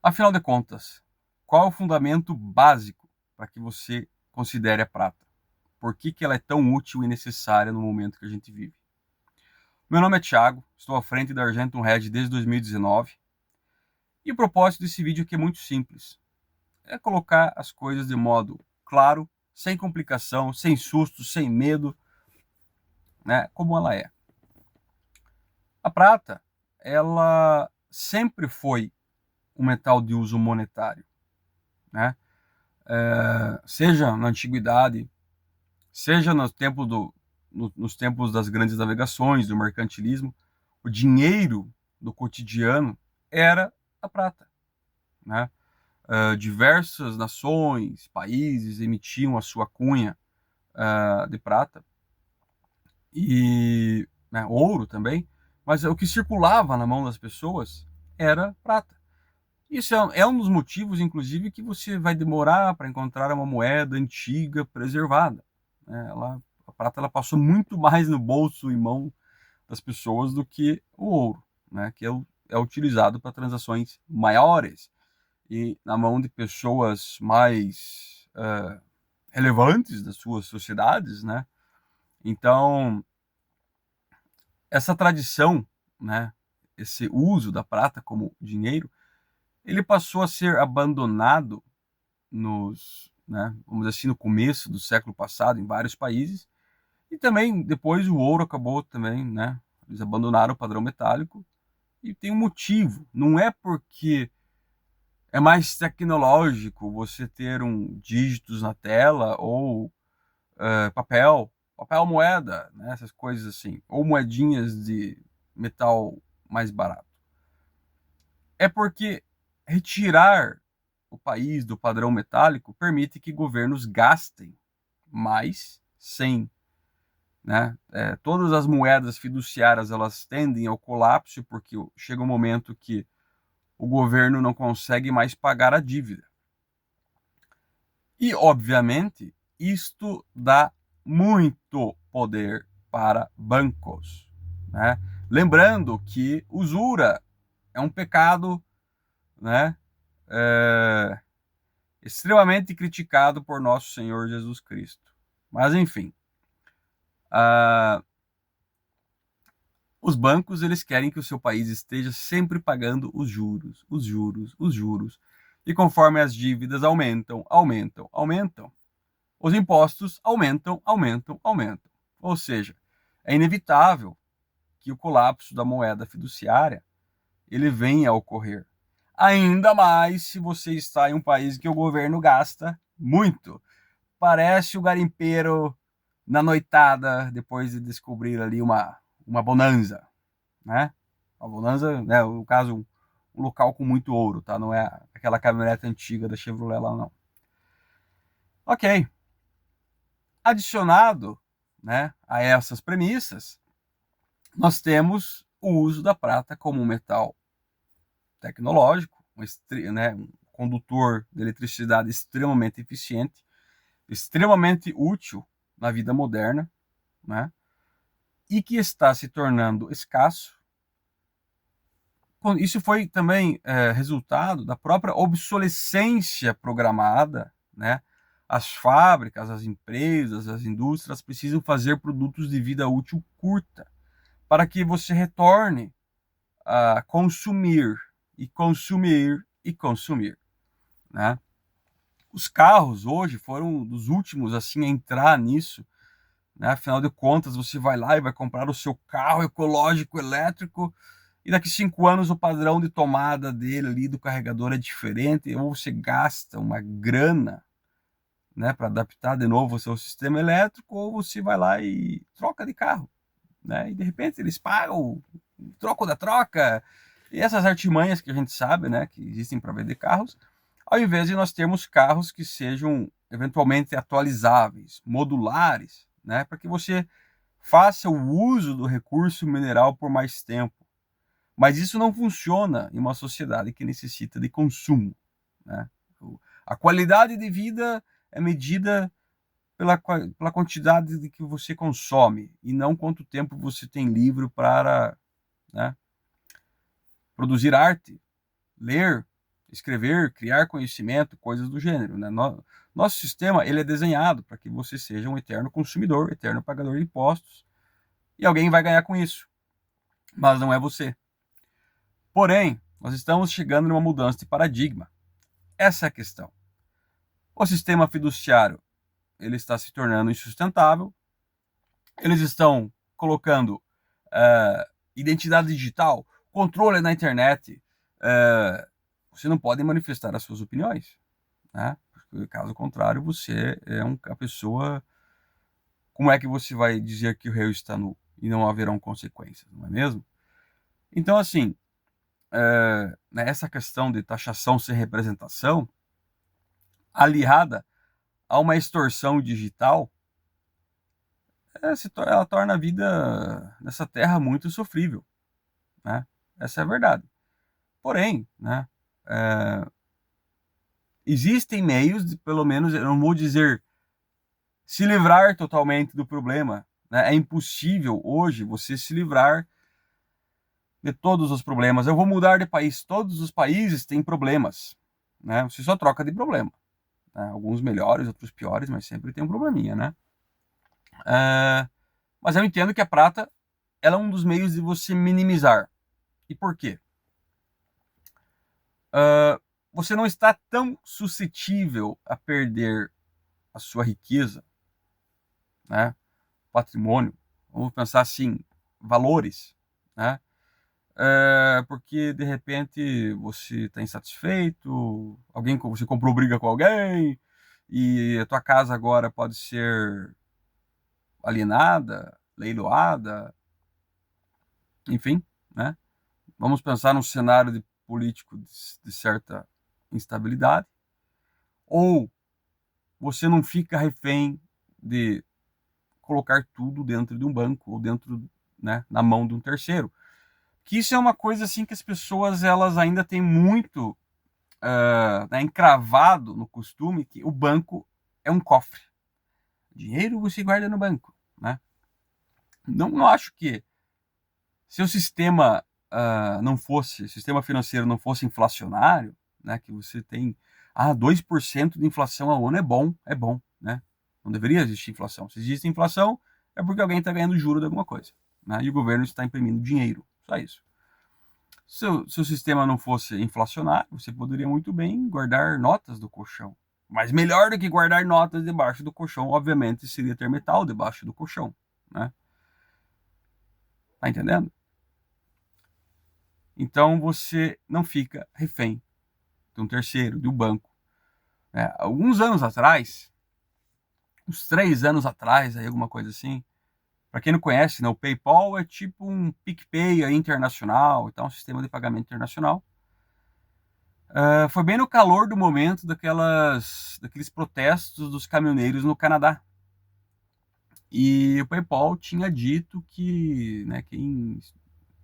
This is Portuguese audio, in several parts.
Afinal de contas, qual é o fundamento básico para que você considere a prata? Por que ela é tão útil e necessária no momento que a gente vive? Meu nome é Thiago, estou à frente da Argentum Red desde 2019 e o propósito desse vídeo aqui é muito simples. É colocar as coisas de modo claro, sem complicação, sem susto, sem medo, né, como ela é. A prata, ela sempre foi um metal de uso monetário, né? Seja na antiguidade, seja nos tempos das grandes navegações, do mercantilismo, o dinheiro do cotidiano era a prata, né? Diversas nações, países emitiam a sua cunha de prata e, né, ouro também, mas o que circulava na mão das pessoas era prata. Isso é um dos motivos, inclusive, que você vai demorar para encontrar uma moeda antiga preservada, né? A prata ela passou muito mais no bolso e mão das pessoas do que o ouro, né? Que é utilizado para transações maiores e na mão de pessoas mais relevantes das suas sociedades, né? Então, essa tradição, né? Esse uso da prata como dinheiro, ele passou a ser abandonado vamos dizer assim, no começo do século passado em vários países, e também depois o ouro acabou também, né? Eles abandonaram o padrão metálico e tem um motivo. Não é porque é mais tecnológico você ter dígitos na tela ou papel moeda, né? Essas coisas assim, ou moedinhas de metal mais barato. É porque retirar o país do padrão metálico permite que governos gastem mais sem, né? Todas as moedas fiduciárias elas tendem ao colapso porque chega um momento que o governo não consegue mais pagar a dívida. E, obviamente, isto dá muito poder para bancos, né? Lembrando que usura é um pecado, né? É, extremamente criticado por nosso Senhor Jesus Cristo. Mas, enfim, uh, os bancos eles querem que o seu país esteja sempre pagando os juros, os juros, os juros. E conforme as dívidas aumentam, os impostos aumentam. Ou seja, é inevitável que o colapso da moeda fiduciária ele venha a ocorrer. Ainda mais se você está em um país que o governo gasta muito. Parece o garimpeiro na noitada depois de descobrir ali uma bonança, né? Uma bonança, né? No caso, um local com muito ouro, tá? Não é aquela caminhonete antiga da Chevrolet lá, não. Ok. Adicionado, né, a essas premissas, nós temos o uso da prata como um metal tecnológico, um condutor de eletricidade extremamente eficiente, extremamente útil na vida moderna, né? E que está se tornando escasso. Isso foi também resultado da própria obsolescência programada, né? As fábricas, as empresas, as indústrias precisam fazer produtos de vida útil curta para que você retorne a consumir e consumir e consumir, né? Os carros hoje foram dos últimos assim a entrar nisso, né? Afinal de contas, você vai lá e vai comprar o seu carro ecológico elétrico e daqui 5 anos o padrão de tomada dele ali do carregador é diferente, ou você gasta uma grana, né, para adaptar de novo o seu sistema elétrico, ou você vai lá e troca de carro, né? E de repente eles pagam o troco da troca e essas artimanhas que a gente sabe, né, que existem para vender carros, ao invés de nós termos carros que sejam eventualmente atualizáveis, modulares, né, para que você faça o uso do recurso mineral por mais tempo. Mas isso não funciona em uma sociedade que necessita de consumo, né? A qualidade de vida é medida pela quantidade de que você consome e não quanto tempo você tem livre para, né, produzir arte, ler, escrever, criar conhecimento, coisas do gênero, né? Nosso sistema, ele é desenhado para que você seja um eterno consumidor, eterno pagador de impostos, e alguém vai ganhar com isso, mas não é você. Porém, nós estamos chegando numa mudança de paradigma. Essa é a questão. O sistema fiduciário, ele está se tornando insustentável. Eles estão colocando identidade digital, controle na internet. Você não pode manifestar as suas opiniões, né? Porque, caso contrário, você é uma pessoa. Como é que você vai dizer que o réu está nu e não haverão consequências, não é mesmo? Então, assim, essa questão de taxação sem representação, aliada a uma extorsão digital, ela torna a vida nessa terra muito sofrível, né? Essa é a verdade. Porém, né, existem meios de, pelo menos, eu não vou dizer se livrar totalmente do problema, né? É impossível hoje você se livrar de todos os problemas. Eu vou mudar de país. Todos os países têm problemas, né? Você só troca de problema, né? Alguns melhores, outros piores, mas sempre tem um probleminha, né? Mas eu entendo que a prata, ela é um dos meios de você minimizar. E por quê? Você não está tão suscetível a perder a sua riqueza, né? Patrimônio, vamos pensar assim, valores, né? Porque de repente você está insatisfeito, você comprou briga com alguém e a tua casa agora pode ser alienada, leiloada, enfim, né? Vamos pensar num cenário político de certa instabilidade, ou você não fica refém de colocar tudo dentro de um banco ou dentro, né, na mão de um terceiro. Que isso é uma coisa assim que as pessoas elas ainda têm muito né, encravado no costume, que o banco é um cofre. Dinheiro você guarda no banco, né? Não acho que se o sistema o sistema financeiro não fosse inflacionário, né, que você tem 2% de inflação ao ano é bom, né? Não deveria existir inflação. Se existe inflação, é porque alguém está ganhando juro de alguma coisa, né? E o governo está imprimindo dinheiro, só isso. Se o sistema não fosse inflacionário, você poderia muito bem guardar notas do colchão. Mas melhor do que guardar notas debaixo do colchão, obviamente, seria ter metal debaixo do colchão, né? Tá entendendo? Então você não fica refém de um terceiro, de um banco. Alguns anos atrás, uns 3 anos atrás, aí, alguma coisa assim, para quem não conhece, né, o PayPal é tipo um PicPay internacional, então, um sistema de pagamento internacional. Foi bem no calor do momento daqueles protestos dos caminhoneiros no Canadá. E o PayPal tinha dito que, né, quem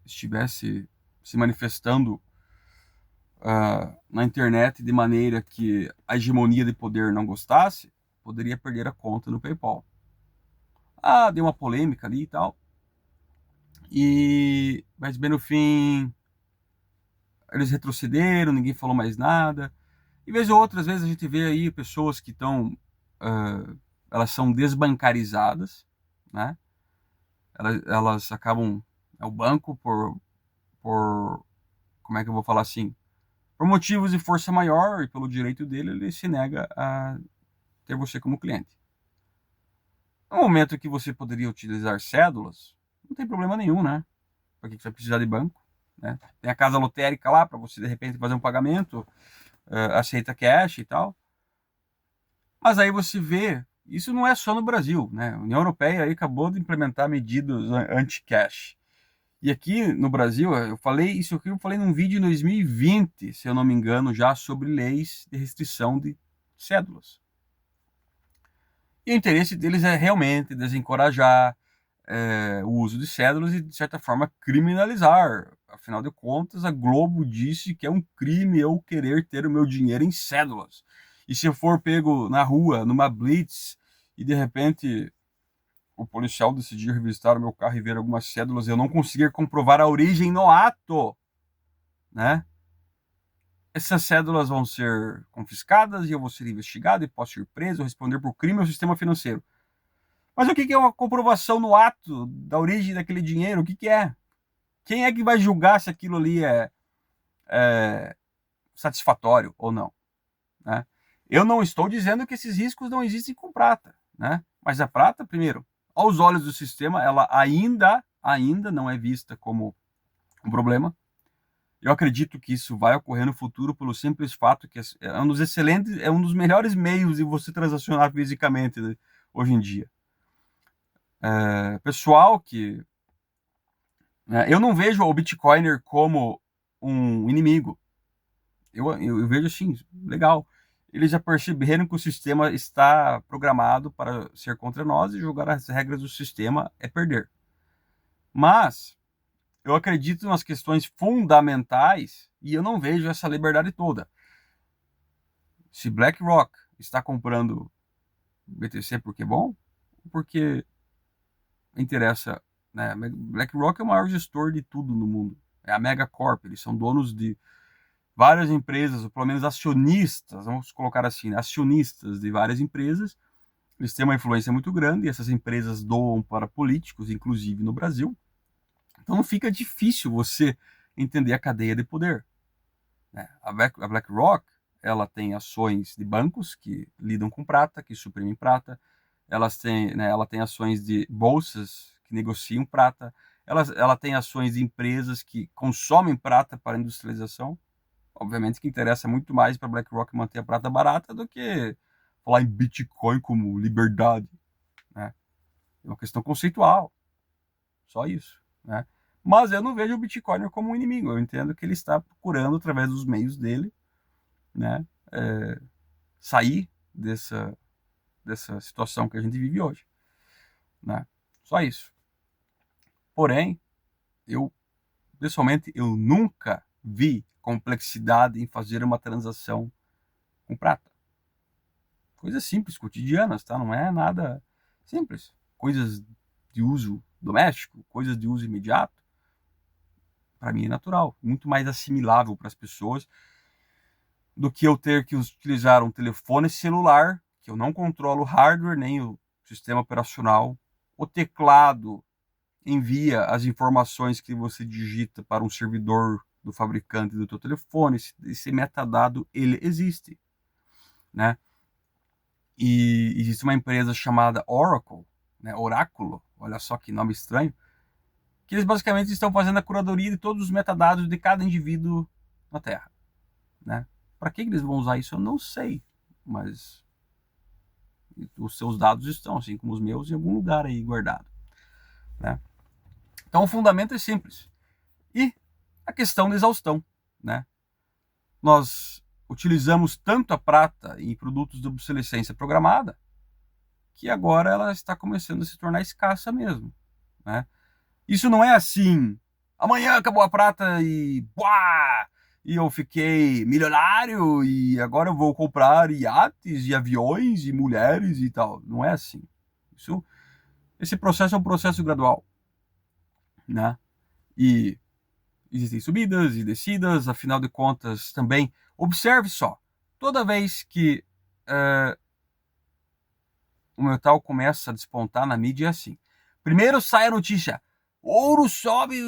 estivesse se manifestando na internet de maneira que a hegemonia de poder não gostasse, poderia perder a conta no PayPal. Deu uma polêmica ali e tal. Mas bem no fim, eles retrocederam, ninguém falou mais nada. E vez ou outra, às vezes a gente vê aí pessoas que estão, elas são desbancarizadas, né? Elas acabam, o banco como é que eu vou falar assim? Por motivos de força maior e pelo direito dele, ele se nega a ter você como cliente. No momento que você poderia utilizar cédulas, não tem problema nenhum, né? Por que você vai precisar de banco? Né? Tem a casa lotérica lá para você, de repente, fazer um pagamento, aceita cash e tal. Mas aí você vê, isso não é só no Brasil, né? A União Europeia aí acabou de implementar medidas anti-cash. E aqui no Brasil, eu falei num vídeo em 2020, se eu não me engano, já sobre leis de restrição de cédulas. E o interesse deles é realmente desencorajar o uso de cédulas e, de certa forma, criminalizar. Afinal de contas, a Globo disse que é um crime eu querer ter o meu dinheiro em cédulas. E se eu for pego na rua, numa blitz, e de repente o policial decidir revistar o meu carro e ver algumas cédulas e eu não conseguir comprovar a origem no ato, né? essas cédulas vão ser confiscadas e eu vou ser investigado e posso ser preso ou responder por crime ao sistema financeiro. Mas o que é uma comprovação no ato da origem daquele dinheiro? O que é? Quem é que vai julgar se aquilo ali é satisfatório ou não? Né? Eu não estou dizendo que esses riscos não existem com prata, né? Mas a prata, primeiro, aos olhos do sistema, ela ainda não é vista como um problema. Eu acredito que isso vai ocorrer no futuro pelo simples fato que é um dos excelentes, é um dos melhores meios de você transacionar fisicamente, né, hoje em dia. Pessoal que eu não vejo o Bitcoiner como um inimigo. Eu vejo assim, legal. Eles já perceberam que o sistema está programado para ser contra nós e jogar as regras do sistema é perder. Mas eu acredito nas questões fundamentais e eu não vejo essa liberdade toda. Se BlackRock está comprando BTC porque é bom, porque interessa, né? BlackRock é o maior gestor de tudo no mundo. É a Megacorp, eles são donos de várias empresas, ou pelo menos acionistas, vamos colocar assim, né? Acionistas de várias empresas. Eles têm uma influência muito grande e essas empresas doam para políticos, inclusive no Brasil. Então não fica difícil você entender a cadeia de poder. Né? A BlackRock, ela tem ações de bancos que lidam com prata, que suprimem prata. Ela tem ações de bolsas que negociam prata. Ela tem ações de empresas que consomem prata para industrialização. Obviamente que interessa muito mais para a BlackRock manter a prata barata do que falar em Bitcoin como liberdade. Né? É uma questão conceitual. Só isso. Né? Mas eu não vejo o Bitcoin como um inimigo. Eu entendo que ele está procurando, através dos meios dele, né, sair dessa situação que a gente vive hoje. Né? Só isso. Porém, eu, pessoalmente, eu nunca vi complexidade em fazer uma transação com prata. Coisas simples, cotidianas, tá? Não é nada simples. Coisas de uso doméstico, coisas de uso imediato, para mim é natural, muito mais assimilável para as pessoas do que eu ter que utilizar um telefone celular, que eu não controlo o hardware nem o sistema operacional, o teclado envia as informações que você digita para um servidor do fabricante do teu telefone, esse metadado ele existe, né? E existe uma empresa chamada Oracle, né? Oráculo, olha só que nome estranho, que eles basicamente estão fazendo a curadoria de todos os metadados de cada indivíduo na Terra, né? Para que eles vão usar isso eu não sei, mas os seus dados estão, assim como os meus, em algum lugar aí guardado, né? Então o fundamento é simples. E a questão da exaustão, né? Nós utilizamos tanto a prata em produtos de obsolescência programada que agora ela está começando a se tornar escassa mesmo, né? Isso não é assim, amanhã acabou a prata e buá, e eu fiquei milionário e agora eu vou comprar iates e aviões e mulheres e tal. Não é assim. Esse processo é um processo gradual, né? E existem subidas e descidas, afinal de contas também. Observe só, toda vez que o metal começa a despontar na mídia é assim. Primeiro sai a notícia, ouro sobe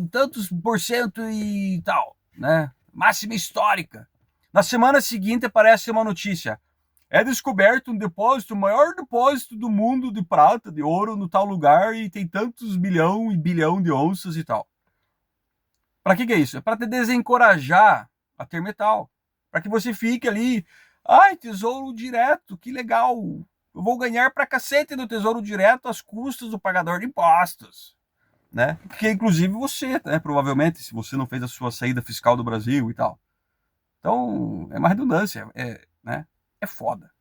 tantos por cento e tal, né? Máxima histórica. Na semana seguinte aparece uma notícia. É descoberto um depósito, o maior depósito do mundo de prata, de ouro, no tal lugar e tem tantos milhão e bilhão de onças e tal. Para que é isso? É para te desencorajar a ter metal. Para que você fique ali, ai, tesouro direto, que legal. Eu vou ganhar pra cacete no tesouro direto às custas do pagador de impostos. Né? Porque inclusive você, né, provavelmente, se você não fez a sua saída fiscal do Brasil e tal. Então, é uma redundância, né? É foda.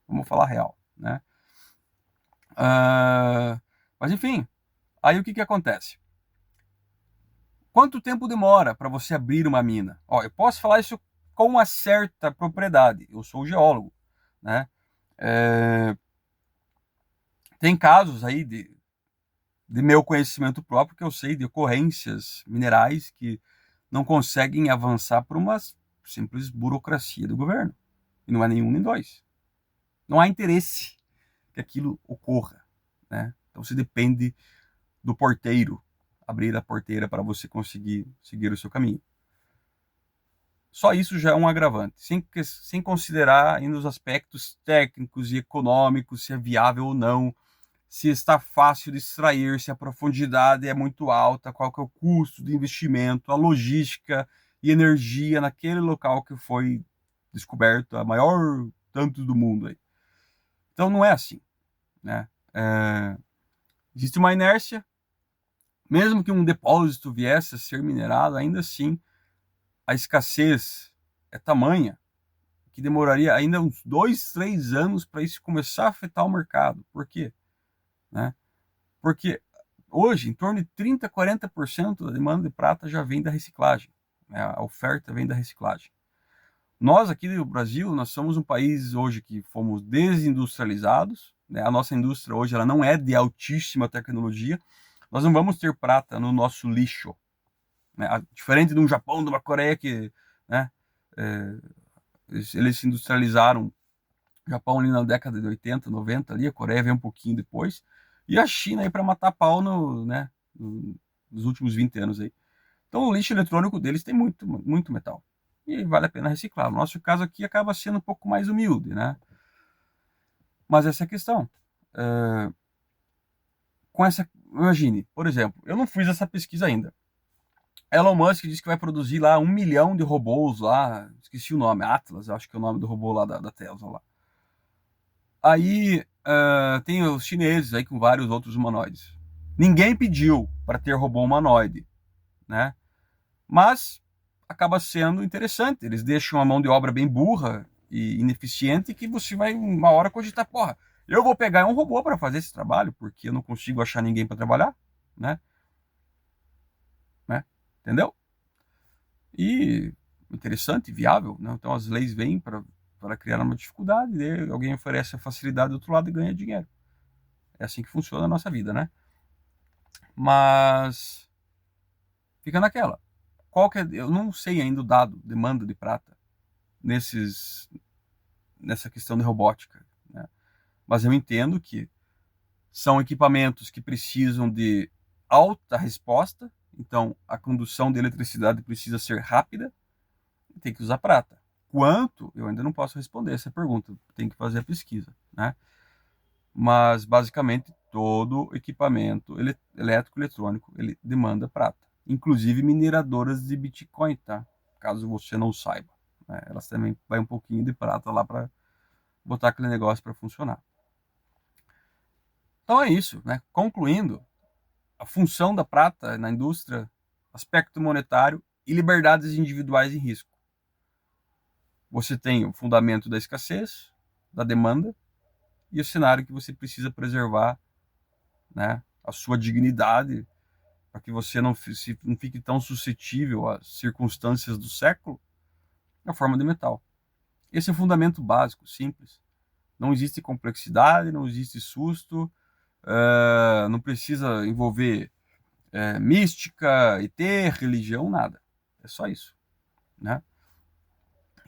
Vamos falar real, né? Mas enfim, aí o que acontece? Quanto tempo demora para você abrir uma mina? Ó, eu posso falar isso com uma certa propriedade. Eu sou geólogo, né? Tem casos aí de meu conhecimento próprio que eu sei de ocorrências minerais que não conseguem avançar por umas simples burocracia do governo. E não é nenhum nem dois. Não há interesse que aquilo ocorra, né? Então você depende do porteiro abrir a porteira para você conseguir seguir o seu caminho. Só isso já é um agravante, sem considerar ainda os aspectos técnicos e econômicos, se é viável ou não, se está fácil de extrair, se a profundidade é muito alta, qual que é o custo de investimento, a logística e energia naquele local que foi descoberto, a maior tanto do mundo aí. Então não é assim, né? Existe uma inércia, mesmo que um depósito viesse a ser minerado, ainda assim a escassez é tamanha que demoraria ainda uns 2, 3 anos para isso começar a afetar o mercado. Por quê? Né? Porque hoje, em torno de 30, 40% da demanda de prata já vem da reciclagem. Né? A oferta vem da reciclagem. Nós aqui no Brasil, nós somos um país hoje que fomos desindustrializados. Né? A nossa indústria hoje ela não é de altíssima tecnologia. Nós não vamos ter prata no nosso lixo. Né? Diferente de um Japão, de uma Coreia que, né, eles se industrializaram. O Japão ali na década de 80, 90, ali, a Coreia veio um pouquinho depois, e a China aí para matar pau né, nos últimos 20 anos aí. Então o lixo eletrônico deles tem muito, muito metal. E vale a pena reciclar. No nosso caso aqui acaba sendo um pouco mais humilde, né? Mas essa é a questão. Com essa, imagine, por exemplo, eu não fiz essa pesquisa ainda. Elon Musk disse que vai produzir lá 1 milhão de robôs lá, esqueci o nome, Atlas, acho que é o nome do robô lá da Tesla lá. Aí tem os chineses aí com vários outros humanoides. Ninguém pediu para ter robô humanoide, né? Mas acaba sendo interessante. Eles deixam a mão de obra bem burra e ineficiente que você vai uma hora cogitar, porra, eu vou pegar um robô para fazer esse trabalho porque eu não consigo achar ninguém para trabalhar, né? Entendeu? E interessante, viável, né? Então as leis vêm para criar uma dificuldade, e alguém oferece a facilidade do outro lado e ganha dinheiro. É assim que funciona a nossa vida, né? Mas fica naquela. Qual que é, eu não sei ainda o dado, demanda de prata nessa questão de robótica, né? Mas eu entendo que são equipamentos que precisam de alta resposta, então a condução de eletricidade precisa ser rápida e tem que usar prata. Quanto? Eu ainda não posso responder essa pergunta, tem que fazer a pesquisa, né? Mas basicamente todo equipamento elétrico eletrônico ele demanda prata, inclusive mineradoras de Bitcoin, tá? Caso você não saiba, né? Elas também vai um pouquinho de prata lá para botar aquele negócio para funcionar. Então é isso, né? Concluindo, a função da prata na indústria, aspecto monetário e liberdades individuais em risco. Você tem o fundamento da escassez, da demanda e o cenário que você precisa preservar, né, a sua dignidade para que você não fique tão suscetível às circunstâncias do século na forma de metal. Esse é o fundamento básico, simples. Não existe complexidade, não existe susto, não precisa envolver mística, ET, religião, nada. É só isso, né?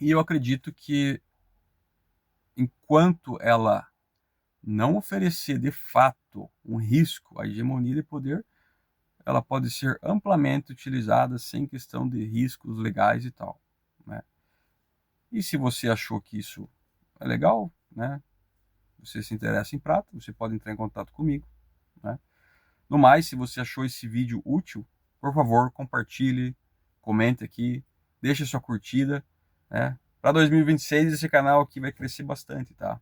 E eu acredito que enquanto ela não oferecer de fato um risco à hegemonia de poder, ela pode ser amplamente utilizada sem questão de riscos legais e tal, né? E se você achou que isso é legal, né? Você se interessa em prata, você pode entrar em contato comigo, né? No mais, se você achou esse vídeo útil, por favor, compartilhe, comente aqui, deixe sua curtida, né? Para 2026 esse canal aqui vai crescer bastante, tá?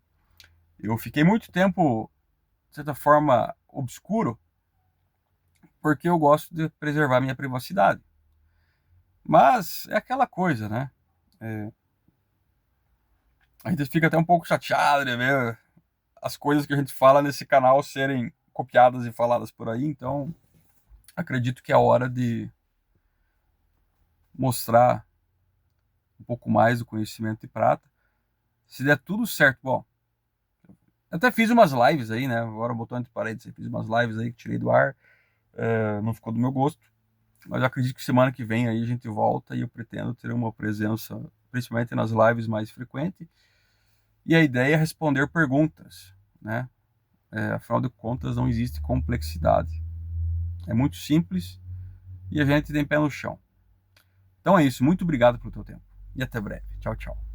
Eu fiquei muito tempo, de certa forma, obscuro, porque eu gosto de preservar minha privacidade. Mas é aquela coisa, né? A gente fica até um pouco chateado de ver as coisas que a gente fala nesse canal serem copiadas e faladas por aí, então acredito que é a hora de mostrar um pouco mais do conhecimento de prata. Se der tudo certo, bom, até fiz umas lives aí, né? Agora botou entre parênteses, fiz umas lives aí que tirei do ar, não ficou do meu gosto, mas eu acredito que semana que vem aí a gente volta e eu pretendo ter uma presença principalmente nas lives mais frequentes. E a ideia é responder perguntas, né? Afinal de contas, não existe complexidade. É muito simples e a gente tem pé no chão. Então é isso. Muito obrigado pelo teu tempo. E até breve. Tchau, tchau.